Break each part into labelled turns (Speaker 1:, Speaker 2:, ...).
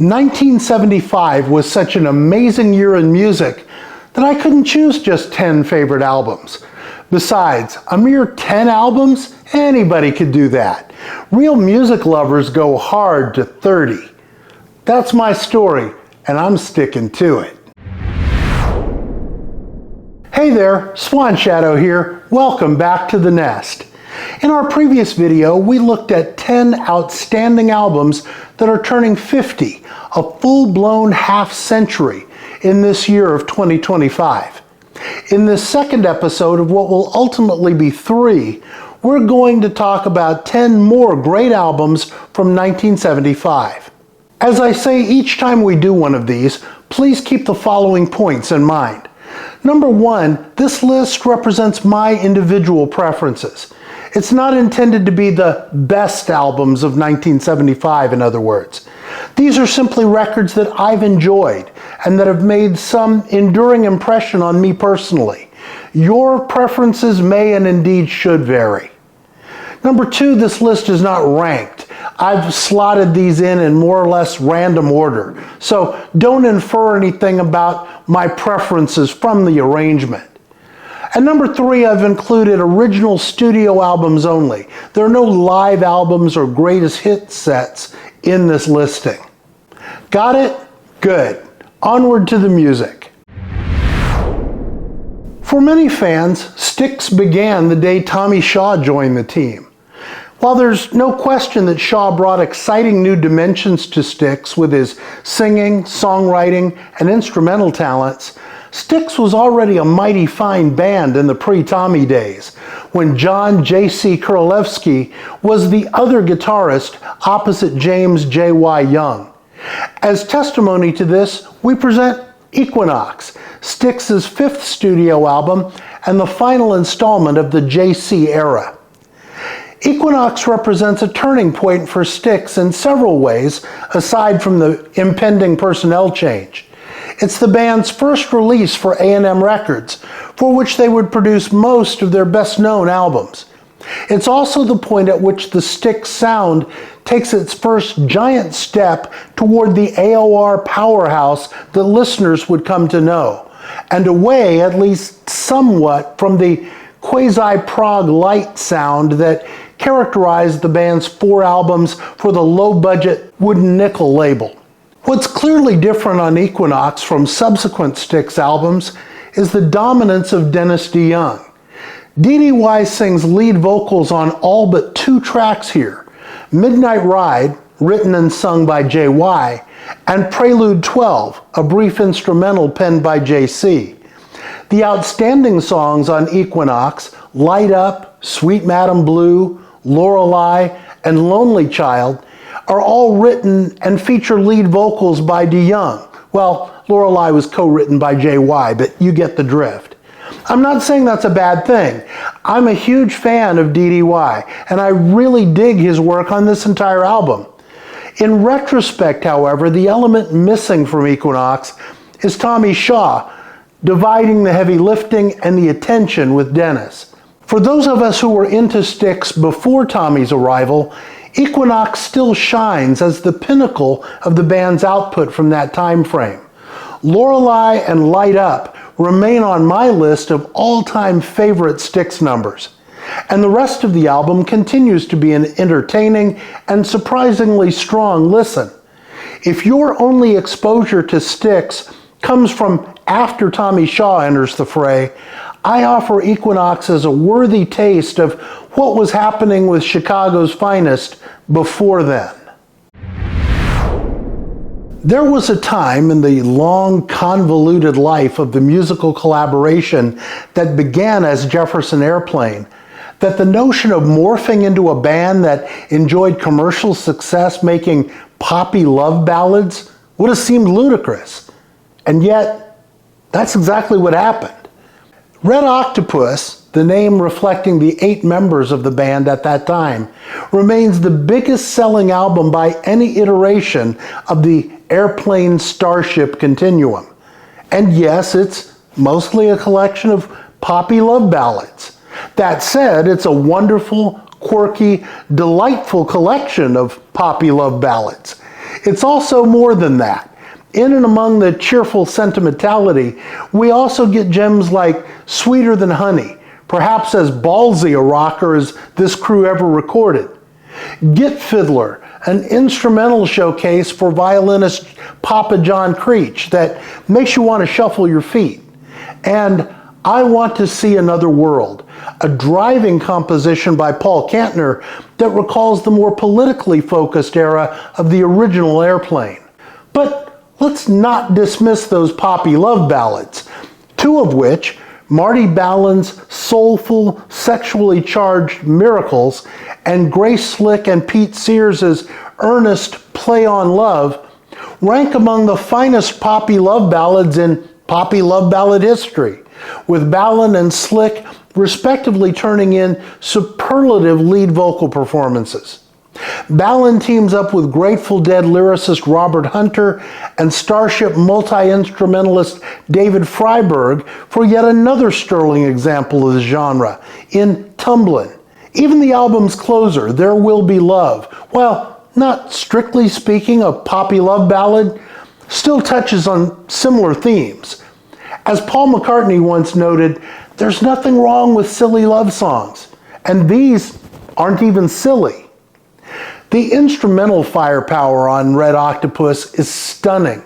Speaker 1: 1975 was such an amazing year in music that I couldn't choose just 10 favorite albums. Besides, a mere 10 albums? Anybody could do that. Real music lovers go hard to 30. That's my story, and I'm sticking to it. Hey there, Swan Shadow here. Welcome back to The Nest. In our previous video, we looked at 10 outstanding albums that are turning 50, a full-blown half-century in this year of 2025. In this second episode of what will ultimately be 3, we're going to talk about 10 more great albums from 1975. As I say each time we do one of these, please keep the following points in mind. Number 1, this list represents my individual preferences. It's not intended to be the best albums of 1975, in other words. These are simply records that I've enjoyed and that have made some enduring impression on me personally. Your preferences may and indeed should vary. Number 2, this list is not ranked. I've slotted these in more or less random order, so don't infer anything about my preferences from the arrangement. And number 3, I've included original studio albums only. There are no live albums or greatest hit sets in this listing. Got it? Good. Onward to the music. For many fans, Styx began the day Tommy Shaw joined the team. While there's no question that Shaw brought exciting new dimensions to Styx with his singing, songwriting, and instrumental talents, Styx was already a mighty fine band in the pre-Tommy days, when John J.C. Kurlewski was the other guitarist opposite James J.Y. Young. As testimony to this, we present Equinox, Styx's 5th studio album and the final installment of the J.C. era. Equinox represents a turning point for Styx in several ways, aside from the impending personnel change. It's the band's first release for A&M Records, for which they would produce most of their best-known albums. It's also the point at which the Styx sound takes its first giant step toward the AOR powerhouse that listeners would come to know, and away, at least somewhat, from the quasi-prog light sound that characterized the band's 4 albums for the low-budget Wooden Nickel label. What's clearly different on Equinox from subsequent Styx albums is the dominance of Dennis DeYoung. DDY sings lead vocals on all but 2 tracks here, Midnight Ride, written and sung by JY, and Prelude 12, a brief instrumental penned by JC. The outstanding songs on Equinox, Light Up, Sweet Madam Blue, Lorelei, and Lonely Child, are all written and feature lead vocals by DeYoung. Well, Lorelei was co-written by JY, but you get the drift. I'm not saying that's a bad thing. I'm a huge fan of DDY, and I really dig his work on this entire album. In retrospect, however, the element missing from Equinox is Tommy Shaw, dividing the heavy lifting and the attention with Dennis. For those of us who were into Styx before Tommy's arrival, Equinox still shines as the pinnacle of the band's output from that time frame. Lorelei and Light Up remain on my list of all-time favorite Styx numbers, and the rest of the album continues to be an entertaining and surprisingly strong listen. If your only exposure to Styx comes from after Tommy Shaw enters the fray, I offer Equinox as a worthy taste of what was happening with Chicago's finest before then. There was a time in the long, convoluted life of the musical collaboration that began as Jefferson Airplane that the notion of morphing into a band that enjoyed commercial success making poppy love ballads would have seemed ludicrous. And yet, that's exactly what happened. Red Octopus, the name reflecting the 8 members of the band at that time, remains the biggest selling album by any iteration of the Airplane Starship continuum. And yes, it's mostly a collection of poppy love ballads. That said, it's a wonderful, quirky, delightful collection of poppy love ballads. It's also more than that. In and among the cheerful sentimentality, we also get gems like Sweeter Than Honey, perhaps as ballsy a rocker as this crew ever recorded. Get Fiddler, an instrumental showcase for violinist Papa John Creech that makes you want to shuffle your feet. And I Want to See Another World, a driving composition by Paul Kantner that recalls the more politically focused era of the original Airplane. But let's not dismiss those poppy love ballads, two of which, Marty Ballin's soulful, sexually charged Miracles and Grace Slick and Pete Sears' earnest Play on Love, rank among the finest poppy love ballads in poppy love ballad history, with Ballin and Slick respectively turning in superlative lead vocal performances. Ballin teams up with Grateful Dead lyricist Robert Hunter and Starship multi-instrumentalist David Freiberg for yet another sterling example of the genre in Tumblin'. Even the album's closer, There Will Be Love, while not strictly speaking a poppy love ballad, still touches on similar themes. As Paul McCartney once noted, there's nothing wrong with silly love songs, and these aren't even silly. The instrumental firepower on Red Octopus is stunning.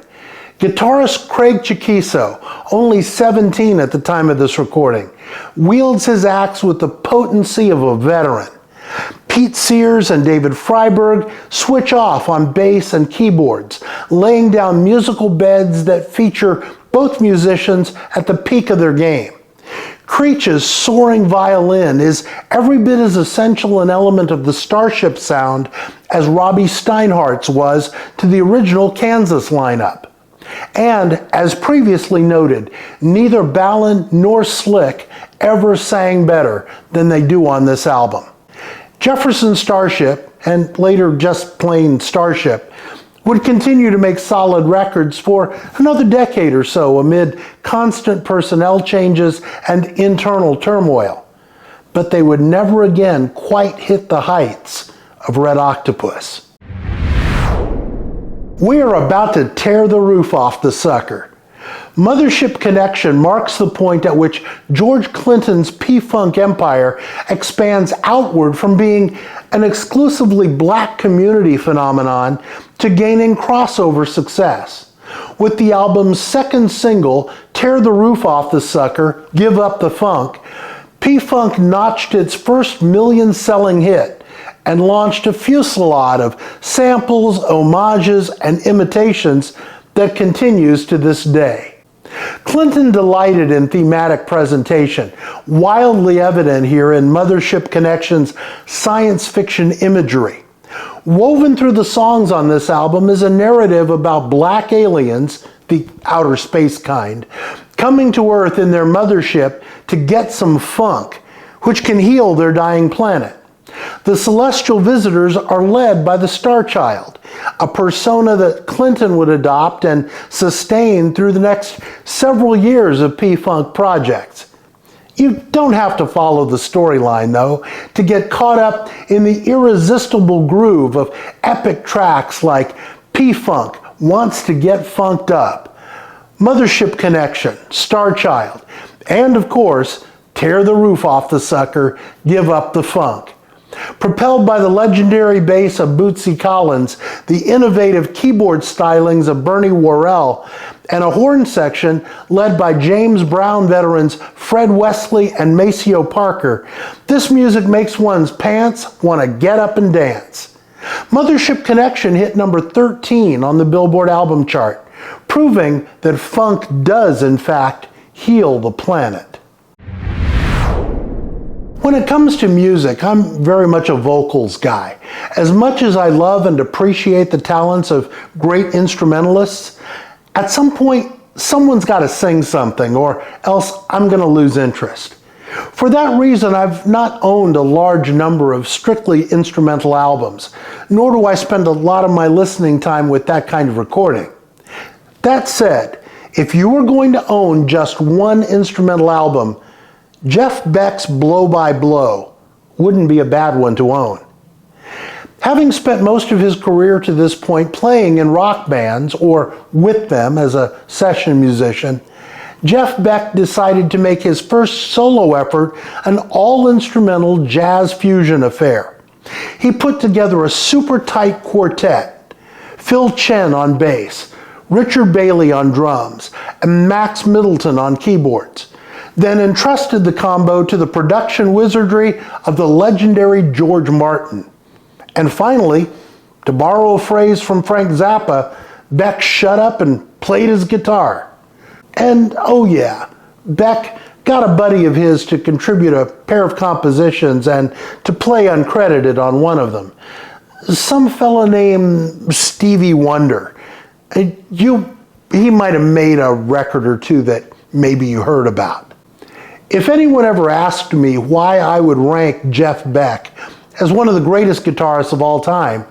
Speaker 1: Guitarist Craig Chaquico, only 17 at the time of this recording, wields his axe with the potency of a veteran. Pete Sears and David Freiberg switch off on bass and keyboards, laying down musical beds that feature both musicians at the peak of their game. Creech's soaring violin is every bit as essential an element of the Starship sound as Robbie Steinhardt's was to the original Kansas lineup. And, as previously noted, neither Ballin nor Slick ever sang better than they do on this album. Jefferson Starship, and later just plain Starship, would continue to make solid records for another decade or so amid constant personnel changes and internal turmoil. But they would never again quite hit the heights of Red Octopus. We are about to tear the roof off the sucker. Mothership Connection marks the point at which George Clinton's P-Funk empire expands outward from being an exclusively black community phenomenon to gaining crossover success. With the album's second single, Tear the Roof Off the Sucker, Give Up the Funk, P-Funk notched its first million-selling hit and launched a fusillade of samples, homages, and imitations that continues to this day. Clinton delighted in thematic presentation, wildly evident here in Mothership Connection's science fiction imagery. Woven through the songs on this album is a narrative about black aliens, the outer space kind, coming to Earth in their mothership to get some funk, which can heal their dying planet. The celestial visitors are led by the Star Child, a persona that Clinton would adopt and sustain through the next several years of P-Funk projects. You don't have to follow the storyline, though, to get caught up in the irresistible groove of epic tracks like P-Funk Wants to Get Funked Up, Mothership Connection, Star Child, and of course, Tear the Roof Off the Sucker, Give Up the Funk. Propelled by the legendary bass of Bootsy Collins, the innovative keyboard stylings of Bernie Worrell, and a horn section led by James Brown veterans Fred Wesley and Maceo Parker, this music makes one's pants want to get up and dance. Mothership Connection hit number 13 on the Billboard album chart, proving that funk does in fact heal the planet. When it comes to music, I'm very much a vocals guy. As much as I love and appreciate the talents of great instrumentalists, at some point, someone's got to sing something, or else I'm going to lose interest. For that reason, I've not owned a large number of strictly instrumental albums, nor do I spend a lot of my listening time with that kind of recording. That said, if you were going to own just one instrumental album, Jeff Beck's Blow by Blow wouldn't be a bad one to own. Having spent most of his career to this point playing in rock bands or with them as a session musician, Jeff Beck decided to make his first solo effort an all-instrumental jazz fusion affair. He put together a super tight quartet: Phil Chen on bass, Richard Bailey on drums, and Max Middleton on keyboards, then entrusted the combo to the production wizardry of the legendary George Martin. And finally, to borrow a phrase from Frank Zappa, Beck shut up and played his guitar. And oh yeah, Beck got a buddy of his to contribute a pair of compositions and to play uncredited on one of them. Some fella named Stevie Wonder. He might have made a record or two that maybe you heard about. If anyone ever asked me why I would rank Jeff Beck as one of the greatest guitarists of all time,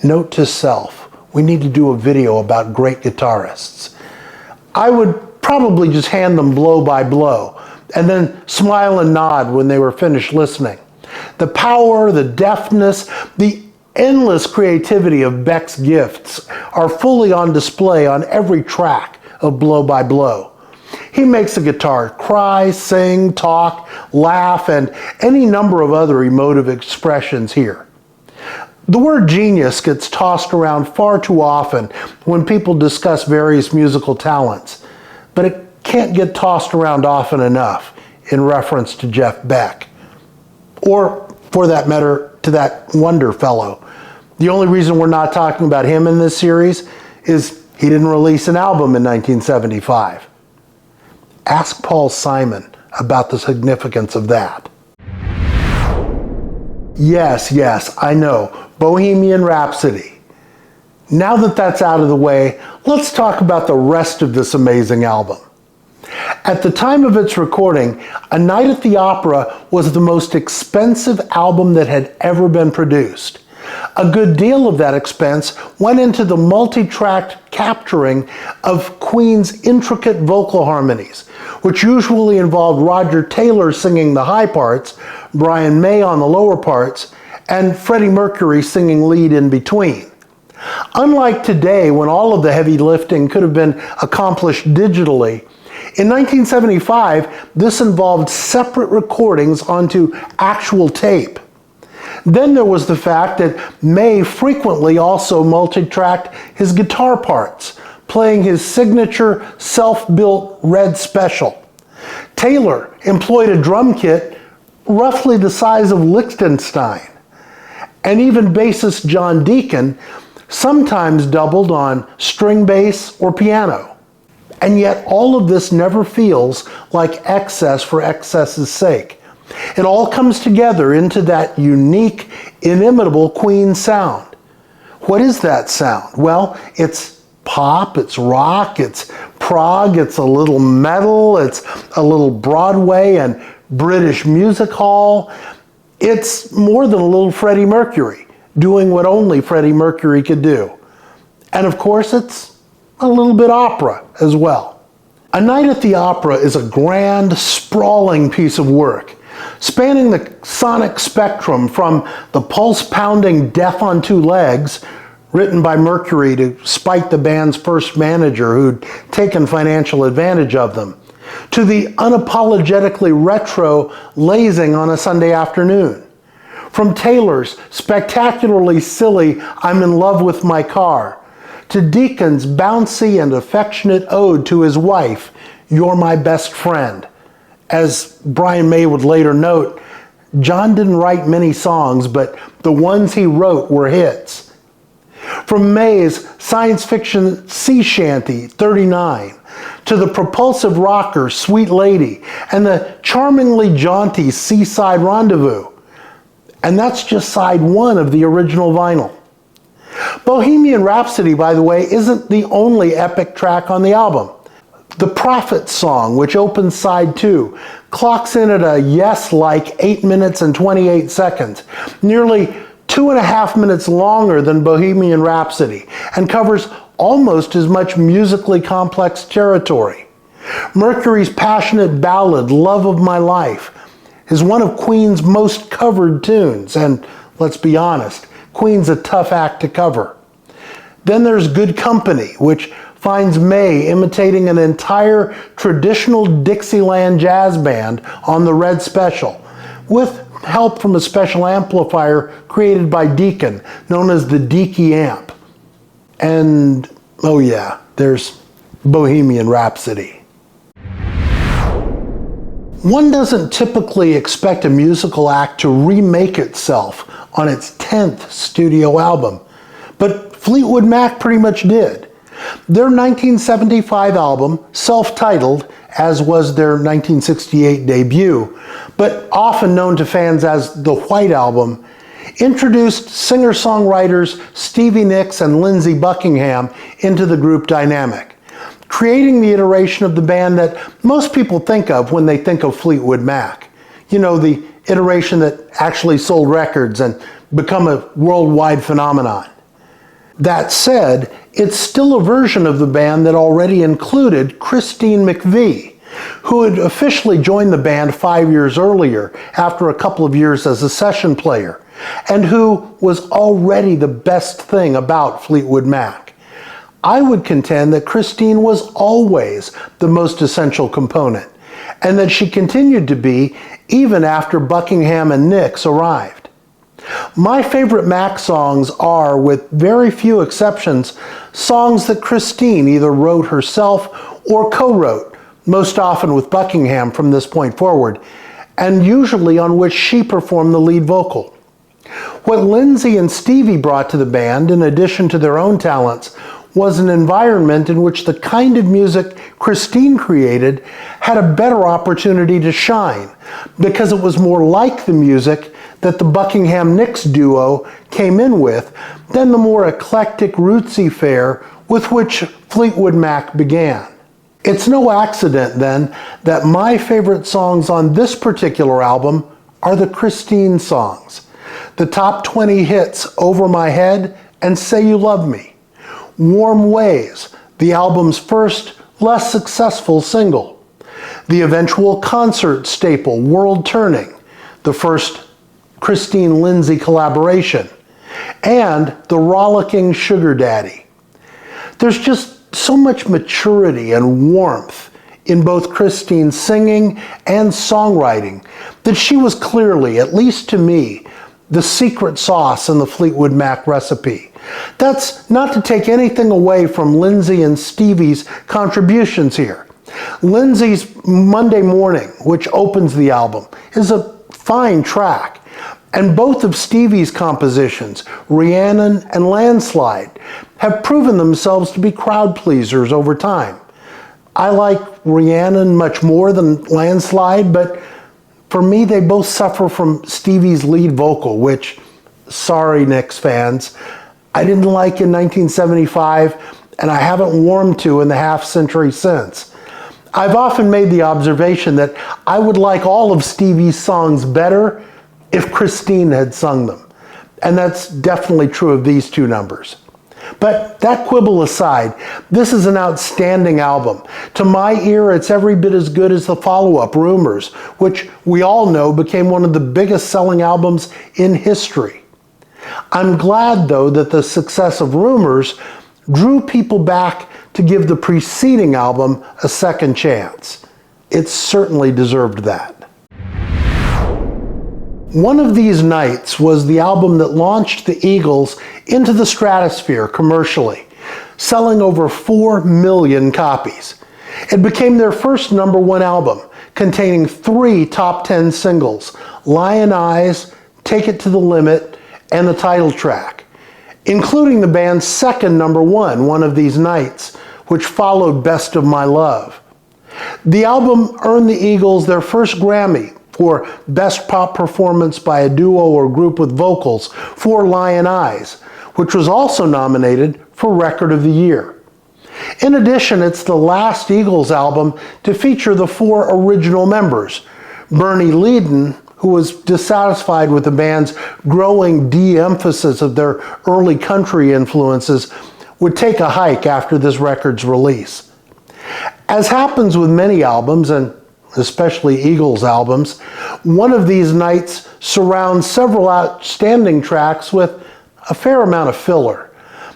Speaker 1: note to self, we need to do a video about great guitarists. I would probably just hand them blow by blow and then smile and nod when they were finished listening. The power, the deftness, the endless creativity of Beck's gifts are fully on display on every track of Blow by Blow. He makes the guitar cry, sing, talk, laugh, and any number of other emotive expressions here. The word genius gets tossed around far too often when people discuss various musical talents, but it can't get tossed around often enough in reference to Jeff Beck. Or, for that matter, to that Wonder fellow. The only reason we're not talking about him in this series is he didn't release an album in 1975. Ask Paul Simon about the significance of that. Yes, I know, Bohemian Rhapsody. Now that that's out of the way, let's talk about the rest of this amazing album. At the time of its recording, A Night at the Opera was the most expensive album that had ever been produced. A good deal of that expense went into the multi-tracked capturing of Queen's intricate vocal harmonies, which usually involved Roger Taylor singing the high parts, Brian May on the lower parts, and Freddie Mercury singing lead in between. Unlike today, when all of the heavy lifting could have been accomplished digitally, in 1975, this involved separate recordings onto actual tape. Then there was the fact that May frequently also multi-tracked his guitar parts, playing his signature self-built Red Special. Taylor employed a drum kit roughly the size of Liechtenstein. And even bassist John Deacon sometimes doubled on string bass or piano. And yet all of this never feels like excess for excess's sake. It all comes together into that unique, inimitable Queen sound. What is that sound? Well, it's pop, it's rock, it's prog, it's a little metal, it's a little Broadway and British music hall. It's more than a little Freddie Mercury, doing what only Freddie Mercury could do. And of course, it's a little bit opera as well. A Night at the Opera is a grand, sprawling piece of work, spanning the sonic spectrum from the pulse-pounding Death on Two Legs, written by Mercury to spite the band's first manager who'd taken financial advantage of them, to the unapologetically retro Lazing on a Sunday Afternoon, from Taylor's spectacularly silly I'm in Love with My Car, to Deacon's bouncy and affectionate ode to his wife, You're My Best Friend. As Brian May would later note, John didn't write many songs, but the ones he wrote were hits. From May's science fiction sea shanty, 39, to the propulsive rocker, Sweet Lady, and the charmingly jaunty Seaside Rendezvous. And that's just side one of the original vinyl. Bohemian Rhapsody, by the way, isn't the only epic track on the album. The Prophet song, which opens side 2, clocks in at a yes-like 8 minutes and 28 seconds, nearly 2.5 minutes longer than Bohemian Rhapsody, and covers almost as much musically complex territory. Mercury's passionate ballad, Love of My Life, is one of Queen's most covered tunes, and Let's be honest, Queen's a tough act to cover. Then there's Good Company, which finds May imitating an entire traditional Dixieland jazz band on the Red Special, with help from a special amplifier created by Deacon, known as the Deaky Amp. And, oh yeah, there's Bohemian Rhapsody. One doesn't typically expect a musical act to remake itself on its 10th studio album, but Fleetwood Mac pretty much did. Their 1975 album, self-titled, as was their 1968 debut, but often known to fans as the White Album, introduced singer-songwriters Stevie Nicks and Lindsey Buckingham into the group dynamic, creating the iteration of the band that most people think of when they think of Fleetwood Mac. You know, the iteration that actually sold records and become a worldwide phenomenon. That said, it's still a version of the band that already included Christine McVie, who had officially joined the band 5 years earlier after a couple of years as a session player, and who was already the best thing about Fleetwood Mac. I would contend that Christine was always the most essential component, and that she continued to be even after Buckingham and Nicks arrived. My favorite Mac songs are, with very few exceptions, songs that Christine either wrote herself or co-wrote, most often with Buckingham from this point forward, and usually on which she performed the lead vocal. What Lindsey and Stevie brought to the band, in addition to their own talents, was an environment in which the kind of music Christine created had a better opportunity to shine, because it was more like the music that the Buckingham-Nicks duo came in with than the more eclectic rootsy fare with which Fleetwood Mac began. It's no accident, then, that my favorite songs on this particular album are the Christine songs. The top 20 hits, Over My Head and Say You Love Me. Warm Ways, the album's first, less successful single. The eventual concert staple, World Turning, the first Christine-Lindsey collaboration. And the rollicking Sugar Daddy. There's just so much maturity and warmth in both Christine's singing and songwriting that she was clearly, at least to me, the secret sauce in the Fleetwood Mac recipe. That's not to take anything away from Lindsey and Stevie's contributions here. Lindsey's Monday Morning, which opens the album, is a fine track. And both of Stevie's compositions, Rhiannon and Landslide, have proven themselves to be crowd pleasers over time. I like Rhiannon much more than Landslide, but for me they both suffer from Stevie's lead vocal, which, sorry Nicks fans, I didn't like in 1975, and I haven't warmed to in the half-century since. I've often made the observation that I would like all of Stevie's songs better if Christine had sung them. And that's definitely true of these two numbers. But that quibble aside, this is an outstanding album. To my ear, it's every bit as good as the follow-up, Rumors, which we all know became one of the biggest selling albums in history. I'm glad, though, that the success of Rumors drew people back to give the preceding album a second chance. It certainly deserved that. One of These Nights was the album that launched the Eagles into the stratosphere commercially, selling over 4 million copies. It became their first #1 album, containing 3 top 10 singles, Lion Eyes, Take It to the Limit, and the title track, including the band's second #1, One of These Nights, which followed Best of My Love. The album earned the Eagles their first Grammy for Best Pop Performance by a Duo or Group with Vocals for Lion Eyes, which was also nominated for Record of the Year. In addition, it's the last Eagles album to feature the 4 original members. Bernie Leadon, who was dissatisfied with the band's growing de-emphasis of their early country influences, would take a hike after this record's release. As happens with many albums, and especially Eagles albums. One of these nights surrounds several outstanding tracks with a fair amount of filler.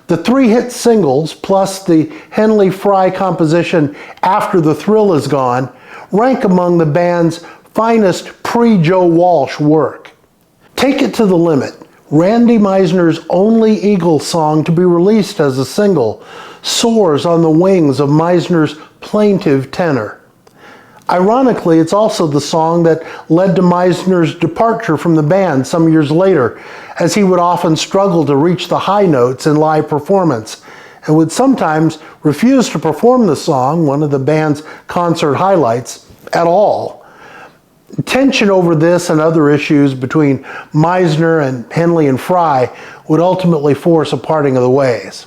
Speaker 1: The 3 hit singles, plus the Henley Fry composition After the Thrill Is Gone, rank among the band's finest pre-Joe Walsh work. Take It to the Limit, Randy Meisner's only Eagles song to be released as a single, soars on the wings of Meisner's plaintive tenor. Ironically, it's also the song that led to Meisner's departure from the band some years later, as he would often struggle to reach the high notes in live performance, and would sometimes refuse to perform the song, one of the band's concert highlights, at all. Tension over this and other issues between Meisner and Henley and Fry would ultimately force a parting of the ways.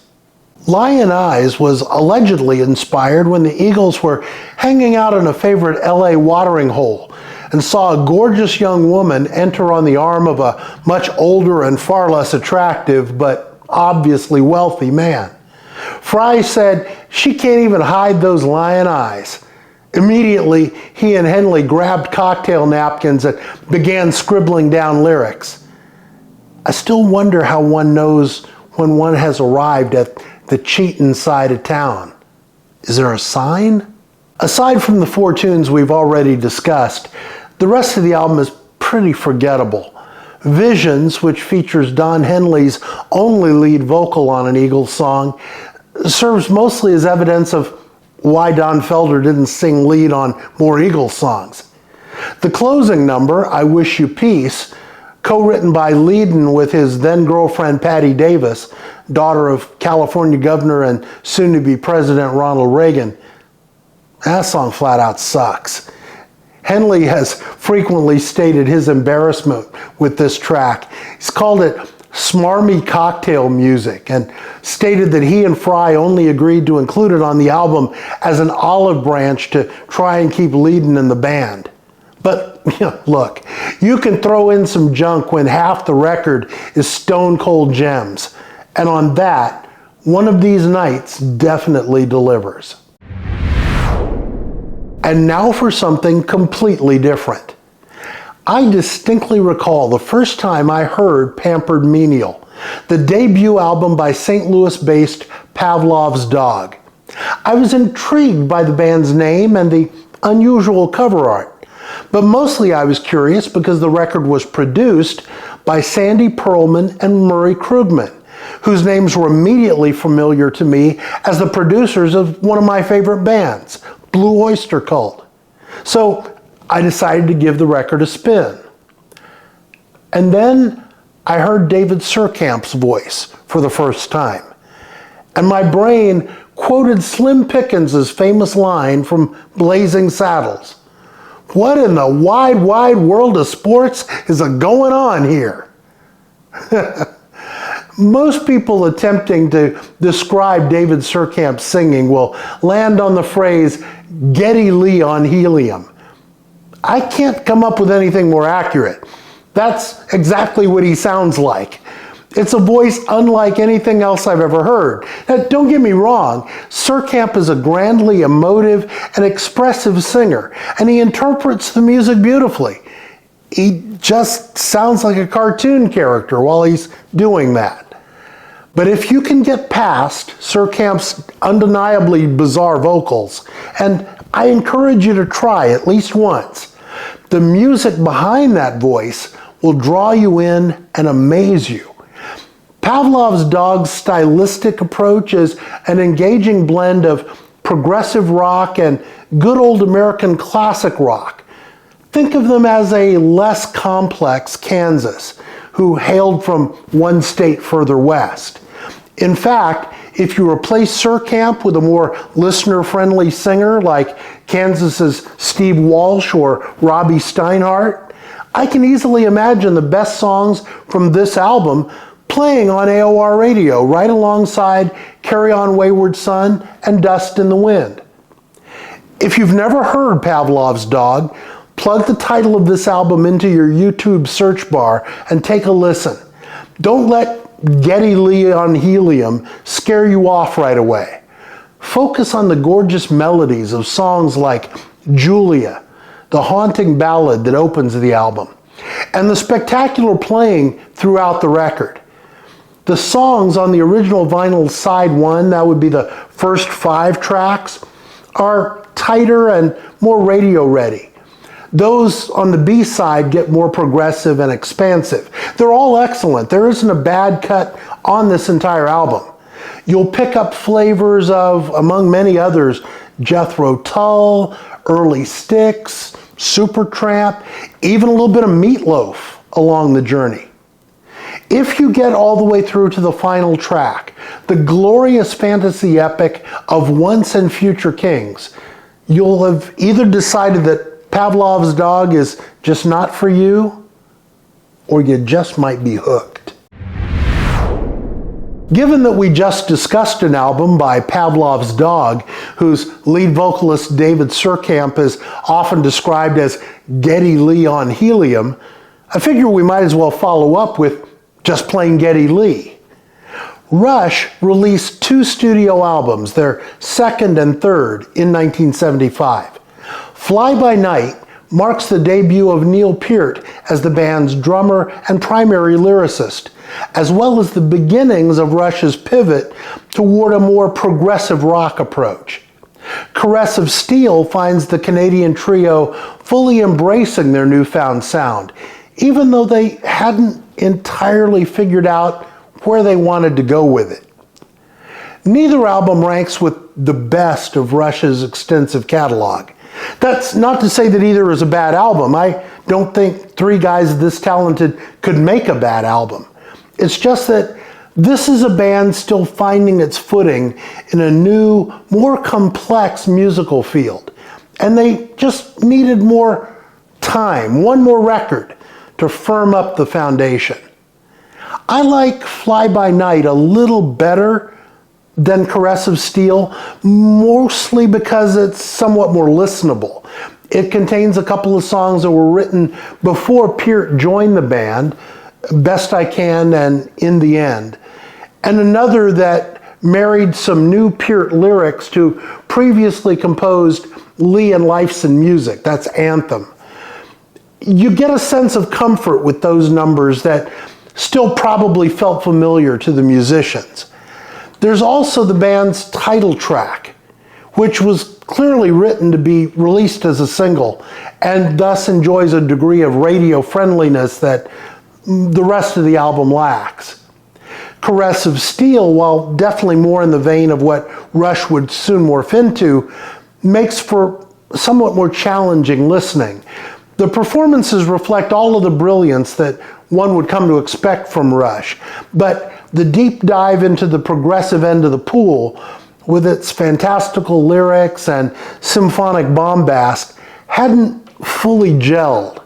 Speaker 1: Lion Eyes was allegedly inspired when the Eagles were hanging out in a favorite LA watering hole and saw a gorgeous young woman enter on the arm of a much older and far less attractive but obviously wealthy man. Fry said, "She can't even hide those lion eyes." Immediately, he and Henley grabbed cocktail napkins and began scribbling down lyrics. I still wonder how one knows when one has arrived at the Cheatin' side of town. Is there a sign? Aside from the 4 tunes we've already discussed, the rest of the album is pretty forgettable. Visions, which features Don Henley's only lead vocal on an Eagles song, serves mostly as evidence of why Don Felder didn't sing lead on more Eagles songs. The closing number, I Wish You Peace, co-written by Leadon with his then-girlfriend Patti Davis, daughter of California Governor and soon-to-be President Ronald Reagan, that song flat out sucks. Henley has frequently stated his embarrassment with this track. He's called it smarmy cocktail music and stated that he and Fry only agreed to include it on the album as an olive branch to try and keep Leadon in the band. But look, you can throw in some junk when half the record is stone cold gems. And on that, One of These Nights definitely delivers. And now for something completely different. I distinctly recall the first time I heard Pampered Menial, the debut album by St. Louis-based Pavlov's Dog. I was intrigued by the band's name and the unusual cover art, but mostly I was curious because the record was produced by Sandy Pearlman and Murray Krugman, whose names were immediately familiar to me as the producers of one of my favorite bands, Blue Oyster Cult. So I decided to give the record a spin. And then I heard David Surkamp's voice for the first time. And my brain quoted Slim Pickens' famous line from Blazing Saddles. What in the wide, wide world of sports is going on here? Most people attempting to describe David Surkamp's singing will land on the phrase, Geddy Lee on helium. I can't come up with anything more accurate. That's exactly what he sounds like. It's a voice unlike anything else I've ever heard. Now, don't get me wrong, Surkamp is a grandly emotive and expressive singer, and he interprets the music beautifully. He just sounds like a cartoon character while he's doing that. But if you can get past Surkamp's undeniably bizarre vocals, and I encourage you to try at least once, the music behind that voice will draw you in and amaze you. Pavlov's Dog's stylistic approach is an engaging blend of progressive rock and good old American classic rock. Think of them as a less complex Kansas, who hailed from one state further west. In fact, if you replace Surkamp with a more listener-friendly singer like Kansas's Steve Walsh or Robbie Steinhardt, I can easily imagine the best songs from this album playing on AOR radio right alongside Carry On Wayward Son and Dust in the Wind. If you've never heard Pavlov's Dog, plug the title of this album into your YouTube search bar and take a listen. Don't let Geddy Lee on helium scare you off right away. Focus on the gorgeous melodies of songs like Julia, the haunting ballad that opens the album, and the spectacular playing throughout the record. The songs on the original vinyl side 1, that would be the first 5 tracks, are tighter and more radio ready. Those on the B side get more progressive and expansive. They're all excellent. There isn't a bad cut on this entire album. You'll pick up flavors of, among many others, Jethro Tull, early Styx, Supertramp, even a little bit of Meatloaf along the journey. If you get all the way through to the final track, the glorious fantasy epic of Once and Future Kings, you'll have either decided that Pavlov's Dog is just not for you, or you just might be hooked. Given that we just discussed an album by Pavlov's Dog, whose lead vocalist David Surkamp is often described as Geddy Lee on helium, I figure we might as well follow up with just plain Geddy Lee. Rush released 2 studio albums, their second and third, in 1975. Fly By Night marks the debut of Neil Peart as the band's drummer and primary lyricist, as well as the beginnings of Rush's pivot toward a more progressive rock approach. Caress of Steel finds the Canadian trio fully embracing their newfound sound, even though they hadn't entirely figured out where they wanted to go with it. Neither album ranks with the best of Rush's extensive catalog. That's not to say that either is a bad album. I don't think 3 guys this talented could make a bad album. It's just that this is a band still finding its footing in a new, more complex musical field. And they just needed more time, one more record, to firm up the foundation. I like Fly By Night a little better than Caress of Steel, mostly because it's somewhat more listenable. It contains a couple of songs that were written before Peart joined the band, Best I Can and In the End, and another that married some new Peart lyrics to previously composed Lee and Lifeson music. That's Anthem. You get a sense of comfort with those numbers that still probably felt familiar to the musicians. There's also the band's title track, which was clearly written to be released as a single and thus enjoys a degree of radio friendliness that the rest of the album lacks. Caress of Steel, while definitely more in the vein of what Rush would soon morph into, makes for somewhat more challenging listening. The performances reflect all of the brilliance that one would come to expect from Rush, but the deep dive into the progressive end of the pool, with its fantastical lyrics and symphonic bombast, hadn't fully gelled.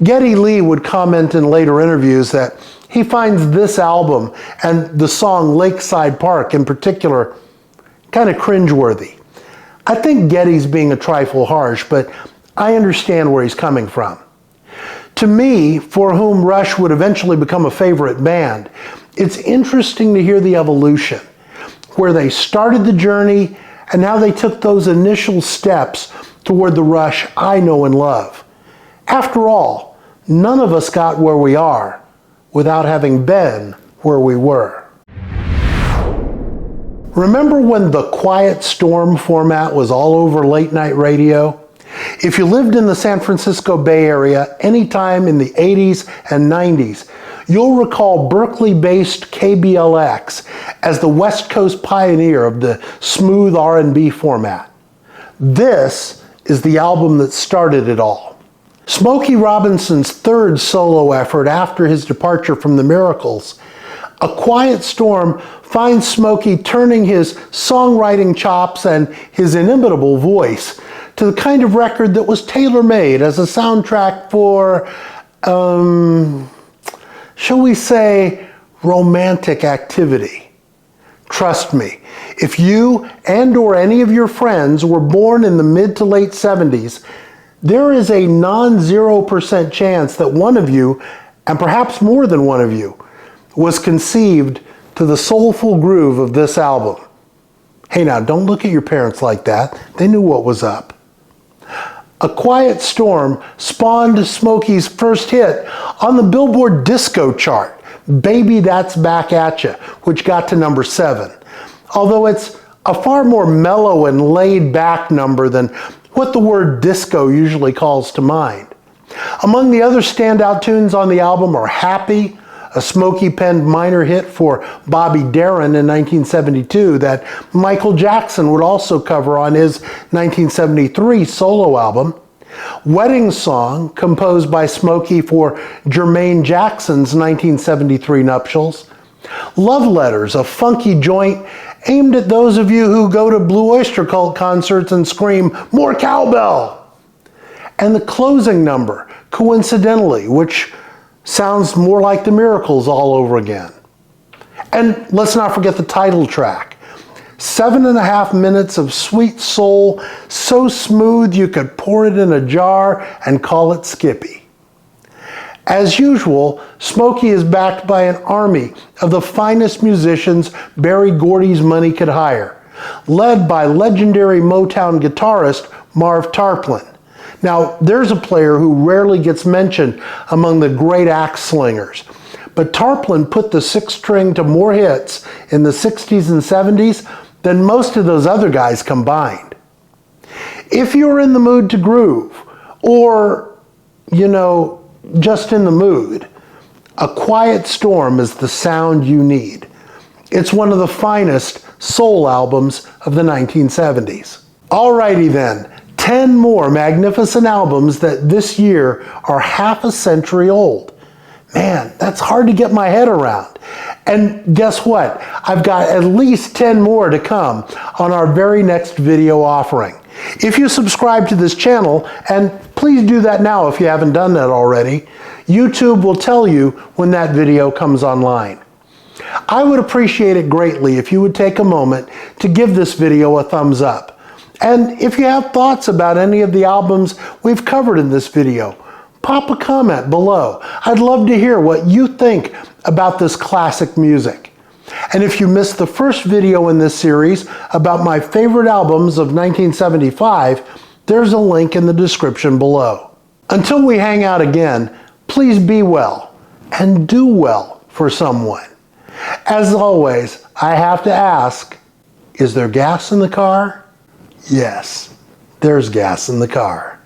Speaker 1: Geddy Lee would comment in later interviews that he finds this album and the song Lakeside Park in particular kind of cringeworthy. I think Geddy's being a trifle harsh, but I understand where he's coming from. To me, for whom Rush would eventually become a favorite band, it's interesting to hear the evolution, where they started the journey and now they took those initial steps toward the Rush I know and love. After all, none of us got where we are without having been where we were. Remember when the Quiet Storm format was all over late night radio? If you lived in the San Francisco Bay Area anytime in the 80s and 90s, you'll recall Berkeley-based KBLX as the West Coast pioneer of the smooth R&B format. This is the album that started it all. Smokey Robinson's third solo effort after his departure from the Miracles, A Quiet Storm finds Smokey turning his songwriting chops and his inimitable voice to the kind of record that was tailor-made as a soundtrack for, shall we say, romantic activity. Trust me, if you and or any of your friends were born in the mid to late 70s, there is a non-0% chance that one of you, and perhaps more than one of you, was conceived to the soulful groove of this album. Hey now, don't look at your parents like that. They knew what was up. A Quiet Storm spawned Smokey's first hit on the Billboard disco chart, Baby That's Back At Ya, which got to number 7. Although it's a far more mellow and laid-back number than what the word disco usually calls to mind. Among the other standout tunes on the album are Happy, a Smokey-penned minor hit for Bobby Darin in 1972 that Michael Jackson would also cover on his 1973 solo album. Wedding Song, composed by Smokey for Jermaine Jackson's 1973 nuptials. Love Letters, a funky joint aimed at those of you who go to Blue Oyster Cult concerts and scream, "More cowbell!" And the closing number, Coincidentally, which sounds more like the Miracles all over again. And let's not forget the title track. 7.5 minutes of sweet soul, so smooth you could pour it in a jar and call it Skippy. As usual, Smokey is backed by an army of the finest musicians Berry Gordy's money could hire, led by legendary Motown guitarist Marv Tarplin. Now, there's a player who rarely gets mentioned among the great axe slingers, but Tarplin put the sixth string to more hits in the 60s and 70s than most of those other guys combined. If you're in the mood to groove, or, just in the mood, A Quiet Storm is the sound you need. It's one of the finest soul albums of the 1970s. Alrighty then. 10 more magnificent albums that this year are half a century old. Man, that's hard to get my head around. And guess what? I've got at least 10 more to come on our very next video offering. If you subscribe to this channel, and please do that now if you haven't done that already, YouTube will tell you when that video comes online. I would appreciate it greatly if you would take a moment to give this video a thumbs up. And if you have thoughts about any of the albums we've covered in this video, pop a comment below. I'd love to hear what you think about this classic music. And if you missed the first video in this series about my favorite albums of 1975, there's a link in the description below. Until we hang out again, please be well and do well for someone. As always, I have to ask, is there gas in the car? Yes, there's gas in the car.